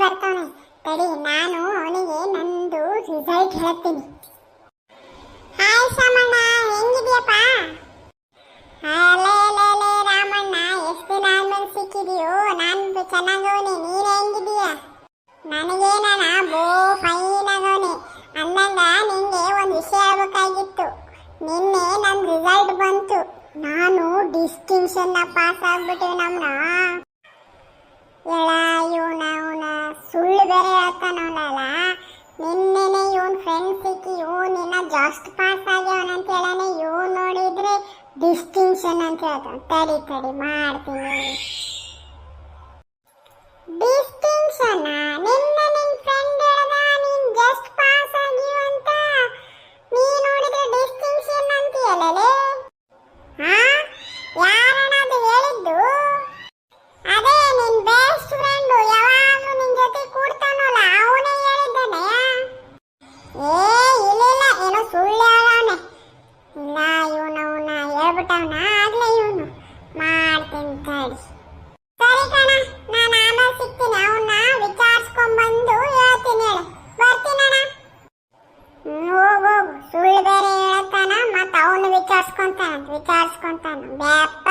ಬರ್ತಾನೆ. ತಡಿ, ನಾನು ಅವನಿಗೆ ನಂದು ರಿಸಲ್ಟ್ ಹೇಳ್ತೀನಿ. ಹಾಯ್ ಸಾಮಣ್ಣ, ಹೆಂಗಿದ್ಯಪ್ಪ? ಅಲೇ ರಾಮಣ್ಣ, ಎಷ್ಟು ದಿನ ಆದ್ಮೇಲೆ ಸಿಕ್ಕಿದೀಯೋ? ನಾನು ಚೆನ್ನಾಗವನಿ, ನೀನ್ ಹೆಂಗಿದೀಯ? ನನಗೇನಣ್ಣ ಬೋ ಫೈನ್ ಆಗವನಿ. ಅಂದಂಗ ನಿಂಗೆ ಒಂದು ವಿಷಯ ಹೇಳ್ಬೇಕಾಗಿತ್ತು. ನಿನ್ನೆ ನನ್ನ ರಿಸಲ್ಟ್ ಬಂತು. ನಾನು ಡಿಸ್ಟಿಂಕ್ಷನ್ ಪಾಸ್ ಆಗ್ಬಿಟ್ಟಿವಿ. ನಮ್ನ ಇವನ ಸುಳ್ಳು ಬೇರೆ ಹೇಳ್ತಾನವನಲ್ಲ. ನಿನ್ನೆನೆ ಇವನ್ ಫ್ರೆಂಡ್ ಸಿಕ್ಕಿ ಇವನಿನ್ನ ಜಸ್ಟ್ ಪಾಸ್ ಆಗ್ಯವನಂತ ಹೇಳನೆ. ಇವ್ ನೋಡಿದ್ರೆ ಡಿಸ್ಟಿಂಕ್ಷನ್ ಅಂತ ಹೇಳ್ತಾನೆ. ತಡಿ ಮಾಡ್ತೀನಿ. ಡಿಸ್ಟಿಂಕ್ಷನ್ ನಿನ್ನೆ ನಿನ್ ಫ್ರೆಂಡ್ ಹೇಳ್ದ ನೀನ್ ಜಸ್ಟ್ ಪಾಸ್ ಆಗಿವ ಅಂತ. ನೀ ನೋಡಿದ್ರೆ ಡಿಸ್ಟಿಂಕ್ಷನ್ ಅಂತೀಯಲ್ಲೇ. ಯಾರಣ್ಣ ಅದು ಹೇಳಿದ್ದು? ಅದೇ ನಿನ್ ಬೆಸ್ಟ್ ಫ್ರೆಂಡ್, ಯಾವಾಗಲೂ ನಿನ್ ಜೊತೆ ಕೂಡ್ತಾನಲ್ಲ, ಅವನೇ ಹೇಳಿದ್ದಾನೆ. ಇಲ್ಲ, ಏನೋ ಸುಳ್ಳು ಹೇಳವನೆ. ಇಲ್ಲ, ಇವನವನ್ನ ಹೇಳ್ಬಿಟ್ಟವನ ಆಗ್ಲೇ. ಇವನು ಮಾಡ್ತೀನಿ ತಡಿ. ಸರಿ ಕಣ, ನಾನು ಆಮೇಲೆ ಸಿಗ್ತೀನಿ. ಅವನ್ನ ವಿಚಾರಿಸ್ಕೊಂಡ್ಬಂದು ಹೇಳ್ತೀನಿ. ಹೇಳು, ಬರ್ತೀನಣ್ಣ. ಹೋಗು, ಸುಳ್ಳು ಬೇರೆ ಹೇಳ್ತಾನ, ಮತ್ತ ಅವನು ವಿಚಾರಿಸ್ಕೊಂತಾನ. ಬ್ಯಾಪ್ಪ